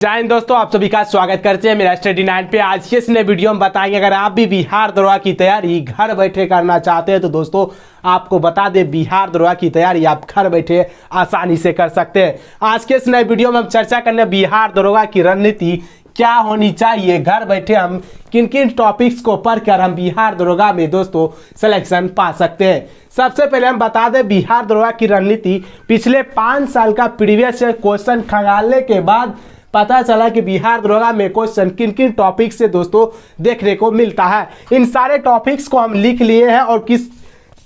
जय हिंद दोस्तों, आप सभी का स्वागत करते हैं मेरा स्टडी 9 पे। आज के इस नए वीडियो में बताएंगे, अगर आप भी बिहार दरोगा की तैयारी घर बैठे करना चाहते हैं तो दोस्तों आपको बता दें बिहार दरोगा की तैयारी आप घर बैठे आसानी से कर सकते हैं। आज के इस नए वीडियो में हम चर्चा करने बिहार दरोगा की रणनीति क्या होनी चाहिए, घर बैठे हम किन किन टॉपिक्स को पढ़कर हम बिहार दरोगा में दोस्तों सिलेक्शन पा सकते हैं। सबसे पहले हम बता दें बिहार दरोगा की रणनीति पिछले 5 साल का प्रीवियस क्वेश्चन खंगालने के बाद पता चला कि बिहार दरोगा में क्वेश्चन किन किन टॉपिक से दोस्तों देखने को मिलता है। इन सारे टॉपिक्स को हम लिख लिए हैं और किस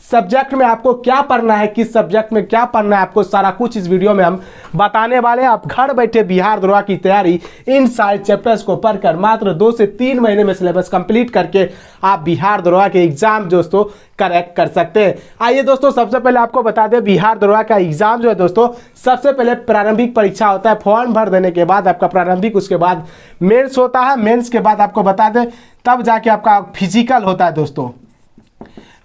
सब्जेक्ट में आपको क्या पढ़ना है, किस सब्जेक्ट में क्या पढ़ना है, आपको सारा कुछ इस वीडियो में हम बताने वाले हैं। आप घर बैठे बिहार दरोगा की तैयारी इन सारे चैप्टर्स को पढ़कर मात्र 2 से 3 महीने में सिलेबस कंप्लीट करके आप बिहार दरोगा के एग्जाम दोस्तों करेक्ट कर सकते हैं। आइए दोस्तों, सबसे पहले आपको बता दें बिहार दरोगा का एग्जाम जो है दोस्तों, सबसे पहले प्रारंभिक परीक्षा होता है। फॉर्म भर देने के बाद आपका प्रारंभिक, उसके बाद मेंस होता है। मेंस के बाद आपको बता दें तब जाके आपका फिजिकल होता है दोस्तों।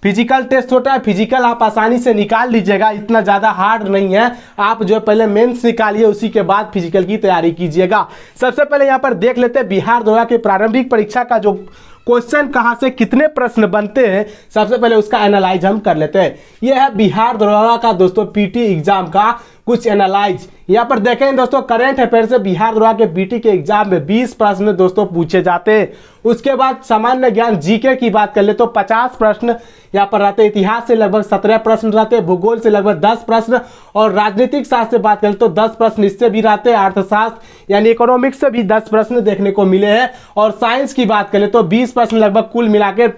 फिजिकल टेस्ट होता है, फिजिकल आप आसानी से निकाल लीजिएगा, इतना ज़्यादा हार्ड नहीं है। आप जो पहले मेंस निकालिए, उसी के बाद फिजिकल की तैयारी कीजिएगा। सबसे पहले यहाँ पर देख लेते हैं बिहार दरोगा के प्रारंभिक परीक्षा का जो क्वेश्चन कहाँ से कितने प्रश्न बनते हैं, सबसे पहले उसका एनालाइज हम कर लेते हैं। यह है बिहार दरोगा का दोस्तों पीटी एग्जाम का कुछ एनालाइज। यहाँ पर देखें दोस्तों, करंट अफेयर से बिहार दरोगा के पीटी के एग्जाम में 20 प्रश्न दोस्तों पूछे जाते हैं। उसके बाद सामान्य ज्ञान जीके की बात कर ले तो 50 प्रश्न यहाँ पर रहते हैं। इतिहास से लगभग 17 प्रश्न रहते हैं, भूगोल से लगभग 10 प्रश्न और राजनीतिक शास्त्र से बात करें तो 10 प्रश्न इससे भी रहते हैं। अर्थशास्त्र यानी इकोनॉमिक्स से भी 10 प्रश्न देखने को मिले हैं और साइंस की बात करें तो 20 प्रश्न लगभग कुल मिलाकर।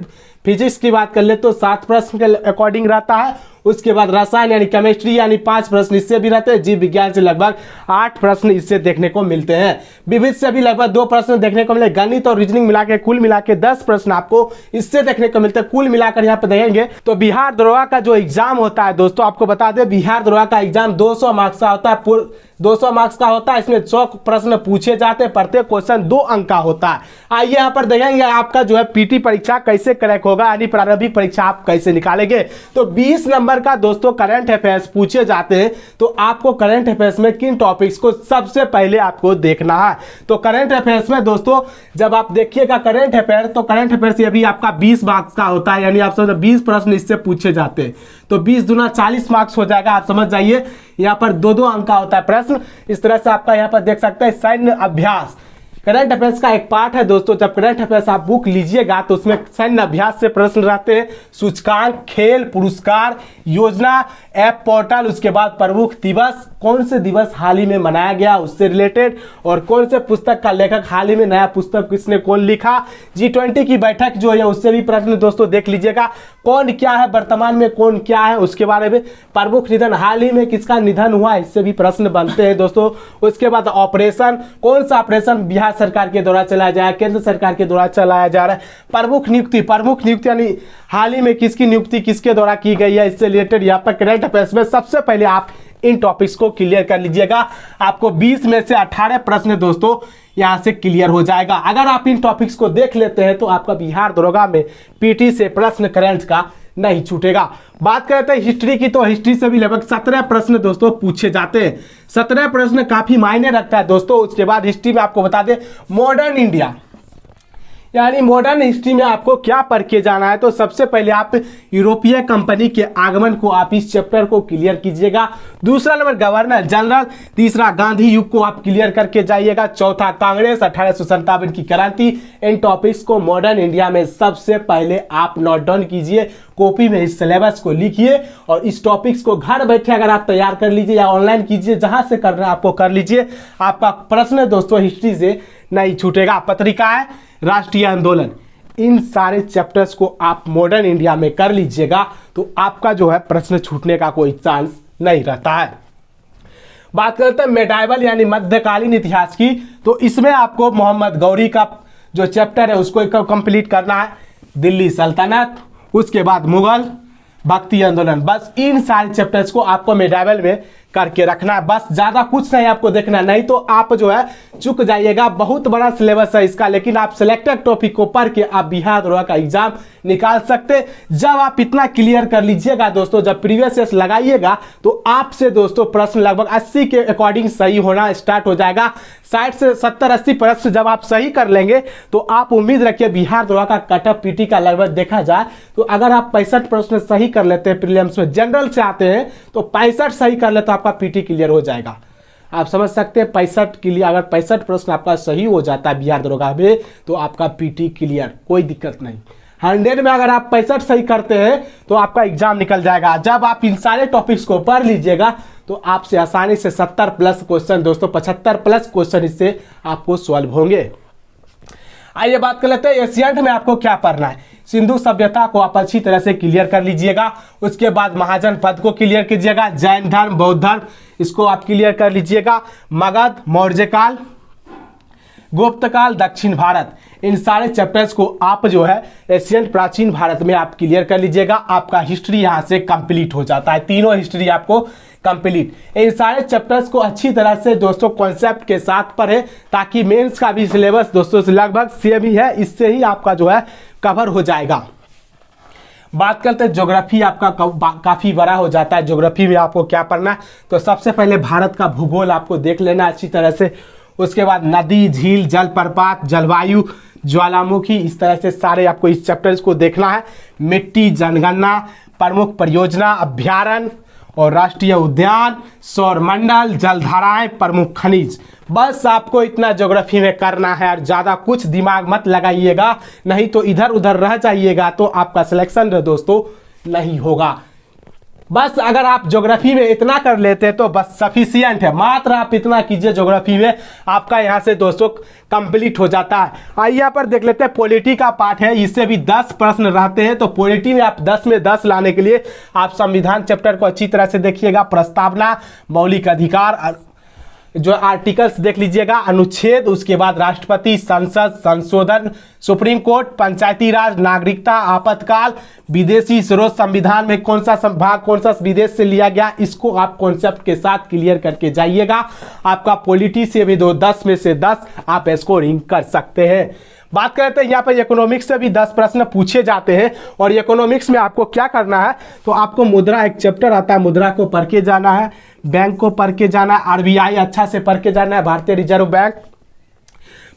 फिजिक्स की बात कर ले तो 7 प्रश्न के अकॉर्डिंग रहता है। उसके बाद रसायन यानी केमिस्ट्री यानी 5 प्रश्न इससे भी रहते हैं। जीव विज्ञान से लगभग 8 प्रश्न इससे देखने को मिलते हैं। विविध से भी लगभग 2 प्रश्न देखने को मिले। गणित और रीजनिंग मिलाकर कुल मिलाकर 10 प्रश्न आपको इससे देखने को मिलते हैं। कुल मिलाकर यहाँ पे देखेंगे तो बिहार दरोगा का जो एग्जाम होता है दोस्तों, आपको बता दें बिहार दरोगा का एग्जाम 200 मार्क्स का होता है। 200 मार्क्स का होता है, इसमें 100 प्रश्न पूछे जाते हैं, प्रत्येक क्वेश्चन 2 अंक का होता है। आइए यहाँ पर देखेंगे आपका जो है पीटी परीक्षा कैसे क्रैक होगा, यानी प्रारंभिक परीक्षा आप कैसे निकालेंगे। तो 20 नंबर का दोस्तों करंट अफेयर्स पूछे जाते हैं। तो आपको करंट अफेयर्स में किन टॉपिक्स को सबसे पहले आपको देखना है। तो करंट अफेयर्स में दोस्तों जब आप देखिएगा करंट अफेयर, तो करंट अफेयर्स ये भी आपका 20 मार्क्स का होता है, यानी आप समझ 20 प्रश्न इससे पूछे जाते हैं। तो 20 दूना 40 मार्क्स हो जाएगा, आप समझ जाइए। यहाँ पर 2-2 अंक का होता है प्रश्न। इस तरह से आपका यहाँ पर देख सकते हैं सैन्य अभ्यास करंट अफेयर्स का एक पार्ट है दोस्तों। जब करंट अफेयर्स आप बुक लीजिएगा तो उसमें सैन्य अभ्यास से प्रश्न रहते हैं। सूचकांक, खेल, पुरस्कार, योजना, ऐप पोर्टल, उसके बाद प्रमुख दिवस, कौन से दिवस हाल ही में मनाया गया उससे रिलेटेड, और कौन से पुस्तक का लेखक, हाल ही में नया पुस्तक किसने कौन लिखा, G20 की बैठक जो है उससे भी प्रश्न दोस्तों देख लीजिएगा। कौन क्या है, वर्तमान में कौन क्या है उसके बारे में। प्रमुख निधन, हाल ही में किसका निधन हुआ, इससे भी प्रश्न बनते हैं दोस्तों। उसके बाद ऑपरेशन, कौन सा ऑपरेशन बिहार सरकार के द्वारा चलाया जा रहा है, केंद्र सरकार के द्वारा चलाया जा रहा है। प्रमुख नियुक्ति यानी हाल ही में किसकी नियुक्ति किसके द्वारा की गई है, इससे रिलेटेड यहाँ पर करंट अफेयर्स में सबसे पहले आप इन टॉपिक्स को क्लियर कर लीजिएगा। आपको 20 में से 18 प्रश्न दोस्तों यहां से क्लियर हो जाएगा। अगर आप इन टॉपिक्स को देख लेते हैं तो आपका बिहार दरोगा में पीटी से प्रश्न करंट का नहीं छूटेगा। बात करते हैं हिस्ट्री की, तो हिस्ट्री से भी लगभग 17 प्रश्न दोस्तों पूछे जाते हैं। 17 प्रश्न काफी मायने रखता है दोस्तों। उसके बाद हिस्ट्री में आपको बता दें मॉडर्न इंडिया यानी मॉडर्न हिस्ट्री में आपको क्या पढ़ के जाना है। तो सबसे पहले आप यूरोपीय कंपनी के आगमन को आप इस चैप्टर को क्लियर कीजिएगा। दूसरा नंबर गवर्नर जनरल, तीसरा गांधी युग को आप क्लियर करके जाइएगा। चौथा कांग्रेस, 1857 की क्रांति। इन टॉपिक्स को मॉडर्न इंडिया में सबसे पहले आप नोट डाउन कीजिए, कॉपी में इस सिलेबस को लिखिए और इस टॉपिक्स को घर बैठे अगर आप तैयार कर लीजिए या ऑनलाइन कीजिए, जहां से करना है आपको कर लीजिए। आपका प्रश्न दोस्तों हिस्ट्री से नहीं छूटेगा। पत्रिका है, राष्ट्रीय आंदोलन, इन सारे चैप्टर्स को आप मॉडर्न इंडिया में कर लीजिएगा तो आपका जो है प्रश्न छूटने का कोई चांस नहीं रहता है। बात करते हैं मेडाइवल यानी मध्यकालीन इतिहास की, तो इसमें आपको मोहम्मद गौरी का जो चैप्टर है उसको कंप्लीट करना है। दिल्ली सल्तनत, उसके बाद मुगल, भक्ति आंदोलन, बस इन सारे चैप्टर्स को आपको मेडाइवल में करके रखना है, बस ज्यादा कुछ नहीं आपको देखना, नहीं तो आप जो है चुक जाइएगा। बहुत बड़ा सिलेबस है इसका, लेकिन आप सिलेक्टेड टॉपिक को पढ़ के आप बिहार दरोगा का एग्जाम निकाल सकते। जब आप इतना क्लियर कर लीजिएगा दोस्तों, जब प्रीवियस ईयर लगाइएगा तो आपसे दोस्तों प्रश्न लगभग 80 के अकॉर्डिंग सही होना स्टार्ट हो जाएगा। 60 से 70-80 प्रश्न जब आप सही कर लेंगे तो आप उम्मीद रखिए बिहार दरोगा का कटअप पीटी का लगभग देखा जाए तो अगर आप 65 प्रश्न सही कर लेते हैं, प्रीलिम्स में जनरल से आते हैं तो 65 सही कर लेते, तो आपका पीटी क्लियर हो जाएगा। आप समझ सकते हैं 65 के लिए अगर 65 प्रश्न आपका सही हो जाता है बिहार दरोगा में तो आपका पीटी क्लियर, कोई दिक्कत नहीं। 100 में अगर आप 65 सही करते हैं तो आपका एग्जाम निकल जाएगा। जब आप इन सारे टॉपिक्स को पढ़ लीजिएगा तो आपसे आसानी से 70 प्लस क्वेश्चन दोस्तों, 75 प्लस क्वेश्चन इससे आपको सॉल्व होंगे। आइए बात कर लेते हैं एशियंट में आपको क्या पढ़ना है। सिंधु सभ्यता को आप अच्छी तरह से क्लियर कर लीजिएगा। उसके बाद महाजन पद को क्लियर कीजिएगा। जैन धर्म, बौद्ध धर्म, इसको आप क्लियर कर लीजिएगा। मगध, मौर्य काल, गुप्त काल, दक्षिण भारत, इन सारे चैप्टर्स को आप जो है एशियंट प्राचीन भारत में आप क्लियर कर लीजिएगा। आपका हिस्ट्री यहाँ से कंप्लीट हो जाता है, तीनों हिस्ट्री आपको कंप्लीट। इन सारे चैप्टर्स को अच्छी तरह से दोस्तों कॉन्सेप्ट के साथ पढ़े ताकि मेंस का भी सिलेबस दोस्तों से लगभग सेम ही है, इससे ही आपका जो है कवर हो जाएगा। बात करते हैं ज्योग्राफी, आपका काफी बड़ा हो जाता है। ज्योग्राफी में आपको क्या पढ़ना है, तो सबसे पहले भारत का भूगोल आपको देख लेना अच्छी तरह से। उसके बाद नदी, झील, जलप्रपात, जलवायु, ज्वालामुखी, इस तरह से सारे आपको इस चैप्टर्स को देखना है। मिट्टी, जनगणना, प्रमुख परियोजना, अभ्यारण्य और राष्ट्रीय उद्यान, सौरमंडल, जलधाराएं, प्रमुख खनिज, बस आपको इतना ज्योग्राफी में करना है और ज़्यादा कुछ दिमाग मत लगाइएगा, नहीं तो इधर उधर रह जाइएगा तो आपका सिलेक्शन दोस्तों नहीं होगा। बस अगर आप ज्योग्राफी में इतना कर लेते हैं तो बस सफिशियंट है, मात्र आप इतना कीजिए ज्योग्राफी में, आपका यहाँ से दोस्तों कंप्लीट हो जाता है। आइए यहाँ पर देख लेते हैं पॉलिटी का पार्ट है, इससे भी 10 प्रश्न रहते हैं। तो पॉलिटी में आप 10 में 10 लाने के लिए आप संविधान चैप्टर को अच्छी तरह से देखिएगा। प्रस्तावना, मौलिक अधिकार, जो आर्टिकल्स देख लीजिएगा, अनुच्छेद, उसके बाद राष्ट्रपति, संसद, संशोधन, सुप्रीम कोर्ट, पंचायती राज, नागरिकता, आपातकाल, विदेशी स्रोत, संविधान में कौन सा भाग कौन सा विदेश से लिया गया, इसको आप कॉन्सेप्ट के साथ क्लियर करके जाइएगा। आपका पॉलिटी से भी 10 में से 10 आप स्कोरिंग कर सकते हैं। बात करते हैं यहाँ पर इकोनॉमिक्स से भी 10 प्रश्न पूछे जाते हैं। और इकोनॉमिक्स में आपको क्या करना है, तो आपको मुद्रा, एक चैप्टर आता है मुद्रा को पढ़ के जाना है, बैंक को पढ़ के जाना है, आरबीआई अच्छा से पढ़ के जाना है, भारतीय रिजर्व बैंक,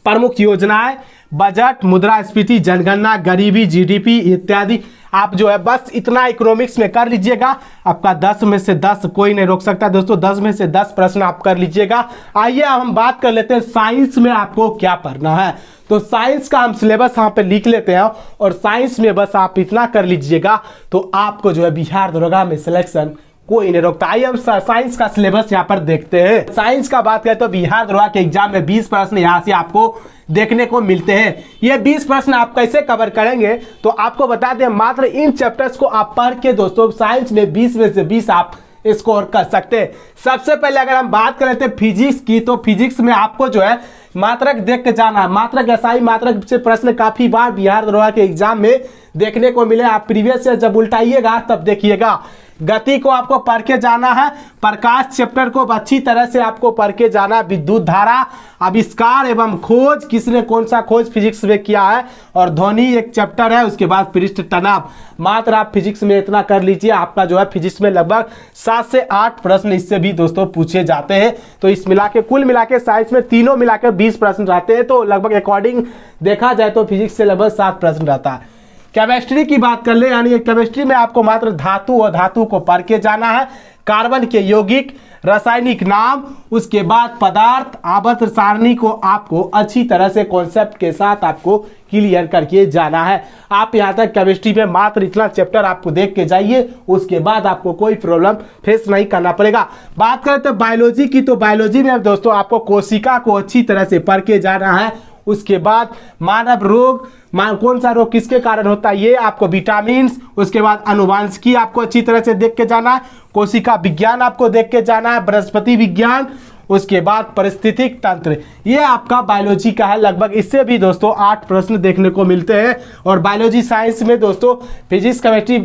प्रमुख योजनाएं, बजट, मुद्रास्फीति, जनगणना, गरीबी, जीडीपी इत्यादि। आप जो है बस इतना इकोनॉमिक्स में कर लीजिएगा, आपका 10 में से 10 कोई नहीं रोक सकता दोस्तों। 10 में से 10 प्रश्न आप कर लीजिएगा। आइए हम बात कर लेते हैं साइंस में आपको क्या पढ़ना है। तो साइंस का हम सिलेबस यहाँ पे लिख लेते हैं और साइंस में बस आप इतना कर लीजिएगा तो आपको जो है बिहार दरोगा में सिलेक्शन कोई नहीं रोकता। आइए हम साइंस का सिलेबस यहाँ पर देखते हैं। साइंस का बात करें तो बिहार दरोगा के एग्जाम में 20 प्रश्न यहाँ से आपको देखने को मिलते हैं। ये 20 प्रश्न आप कैसे कवर करेंगे, तो आपको बता दें मात्र इन चैप्टर्स को आप पढ़ के दोस्तों साइंस में 20 में से 20 आप स्कोर कर सकते हैं। सबसे पहले अगर हम बात कर लेते हैं फिजिक्स की, तो फिजिक्स में आपको जो है मात्रक देख के जाना है। मात्रक एसआई मात्रक से प्रश्न काफी बार बिहार दरोगा के एग्जाम में देखने को मिले। आप प्रीवियस से जब उल्टाइएगा तब देखिएगा। गति को आपको पढ़ के जाना है। प्रकाश चैप्टर को अच्छी तरह से आपको पढ़ के जाना। विद्युत धारा, आविष्कार एवं खोज, किसने कौन सा खोज फिजिक्स में किया है, और ध्वनि एक चैप्टर है। उसके बाद पृष्ठ तनाव। मात्र आप फिजिक्स में इतना कर लीजिए, आपका जो है फिजिक्स में लगभग 7 से 8 प्रश्न इससे भी दोस्तों पूछे जाते हैं। तो इस मिला के कुल मिला के साइंस में तीनों मिला के 20 प्रश्न रहते हैं। तो लगभग अकॉर्डिंग देखा जाए तो फिजिक्स से लगभग 7 प्रश्न रहता है। केमिस्ट्री की बात कर ले, यानी केमिस्ट्री में आपको मात्र धातु और धातु को पढ़ के जाना है। कार्बन के यौगिक, रासायनिक नाम, उसके बाद पदार्थ, आवर्त सारणी को आपको अच्छी तरह से कॉन्सेप्ट के साथ आपको क्लियर करके जाना है। आप यहाँ तक केमिस्ट्री में मात्र इतना चैप्टर आपको देख के जाइए, उसके बाद आपको कोई प्रॉब्लम फेस नहीं करना पड़ेगा। बात करें तो बायोलॉजी की, तो बायोलॉजी में दोस्तों आपको कोशिका को अच्छी तरह से पढ़ के जाना है। उसके बाद मानव रोग, कौन सा रोग किसके कारण होता है, ये आपको विटामिन। उसके बाद अनुवांशिकी आपको अच्छी तरह से देख के जाना है। कोशिका विज्ञान आपको देख के जाना है। वनस्पति विज्ञान, उसके बाद पारिस्थितिक तंत्र, ये आपका बायोलॉजी का है। लगभग इससे भी दोस्तों 8 प्रश्न देखने को मिलते हैं। और बायोलॉजी साइंस में दोस्तों फिजिक्स, केमिस्ट्री,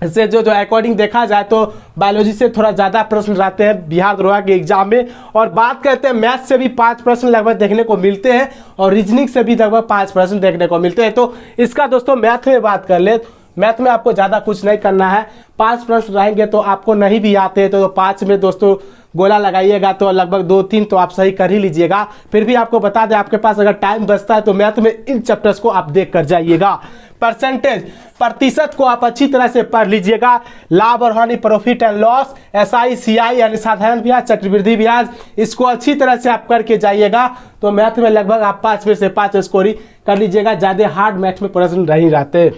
इससे जो अकॉर्डिंग देखा जाए तो बायोलॉजी से थोड़ा ज़्यादा प्रश्न रहते हैं बिहार दरोगा के एग्जाम में। और बात करते हैं मैथ से भी 5 प्रश्न लगभग देखने को मिलते हैं और रीजनिंग से भी लगभग 5 प्रश्न देखने को मिलते हैं। तो इसका दोस्तों मैथ में बात कर ले, मैथ में आपको ज़्यादा कुछ नहीं करना है। 5 प्रश्न रहेंगे तो आपको नहीं भी आते हैं तो 5 में दोस्तों गोला लगाइएगा तो लगभग 2-3 तो आप सही कर ही लीजिएगा। फिर भी आपको बता दें, आपके पास अगर टाइम बचता है तो मैथ में इन चैप्टर्स को आप देख कर जाइएगा। परसेंटेज, प्रतिशत को आप अच्छी तरह से पढ़ लीजिएगा। लाभ और हानि, profit and loss, SI CI यानी साधारण ब्याज, चक्रवृद्धि ब्याज, इसको अच्छी तरह से आप करके जाइएगा तो मैथ में लगभग आप 5 में से 5 स्कोर कर लीजिएगा। ज़्यादा हार्ड मैथ में प्रश्न नहीं रहते।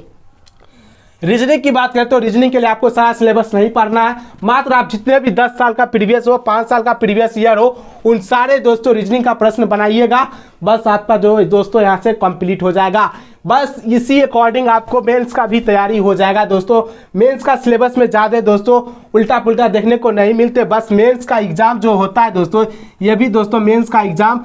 रीजनिंग की बात करें तो रीजनिंग के लिए आपको सारा सिलेबस नहीं पढ़ना है। मात्र आप जितने भी 10 साल का प्रीवियस हो, 5 साल का प्रीवियस ईयर हो, उन सारे दोस्तों रीजनिंग का प्रश्न बनाइएगा। बस आपका जो दोस्तों यहाँ से कंप्लीट हो जाएगा। बस इसी अकॉर्डिंग आपको मेंस का भी तैयारी हो जाएगा। दोस्तों मेंस का सिलेबस में ज़्यादा दोस्तों उल्टा पुल्टा देखने को नहीं मिलते। बस मेंस का एग्जाम जो होता है दोस्तों, ये भी दोस्तों मेंस का एग्जाम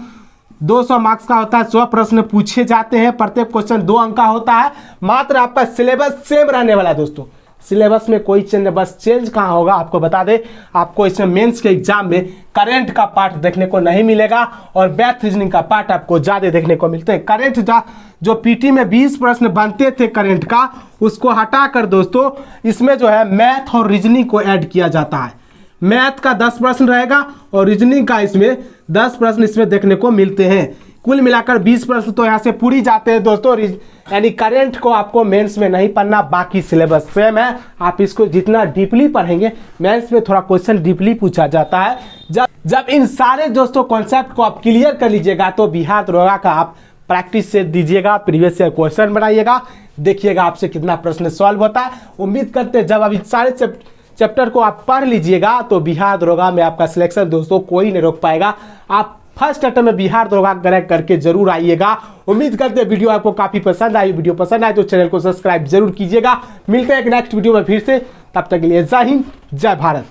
200 मार्क्स का होता है। 100 प्रश्न पूछे जाते हैं, प्रत्येक क्वेश्चन 2 अंक का होता है। मात्र आपका सिलेबस सेम रहने वाला है दोस्तों, सिलेबस में कोई चेंज, बस चेंज कहाँ होगा आपको बता दें, आपको इसमें मेंस के एग्जाम में करंट का पार्ट देखने को नहीं मिलेगा और मैथ रीजनिंग का पार्ट आपको ज़्यादा देखने को मिलते हैं। करंट जो पीटी में 20 प्रश्न बनते थे करंट का, उसको हटाकर दोस्तों इसमें जो है मैथ और रीजनिंग को ऐड किया जाता है। मैथ का 10 प्रश्न रहेगा और रीजनिंग का इसमें 10 प्रश्न इसमें देखने को मिलते हैं। कुल मिलाकर 20 प्रश्न तो यहाँ से पूरी जाते हैं दोस्तों। यानी करंट को आपको मेंस में नहीं पढ़ना, बाकी सिलेबस सेम है। आप इसको जितना डीपली पढ़ेंगे, मेंस में थोड़ा क्वेश्चन डीपली पूछा जाता है। जब इन सारे दोस्तों कॉन्सेप्ट को आप क्लियर कर लीजिएगा तो बिहार दरोगा का आप प्रैक्टिस से दीजिएगा, प्रीवियस ईयर क्वेश्चन बनाइएगा, देखिएगा आपसे कितना प्रश्न सॉल्व होता है। उम्मीद करते हैं जब आप इन सारे चैप्टर को आप पढ़ लीजिएगा तो बिहार दरोगा में आपका सिलेक्शन दोस्तों कोई नहीं रोक पाएगा। आप फर्स्ट अटेम्प्ट में बिहार दरोगा क्रैक करके जरूर आइएगा। उम्मीद करते हैं वीडियो आपको काफी पसंद आई। वीडियो पसंद आए तो चैनल को सब्सक्राइब जरूर कीजिएगा। मिलते हैं एक नेक्स्ट वीडियो में फिर से, तब तक के लिए जय हिंद, जय भारत।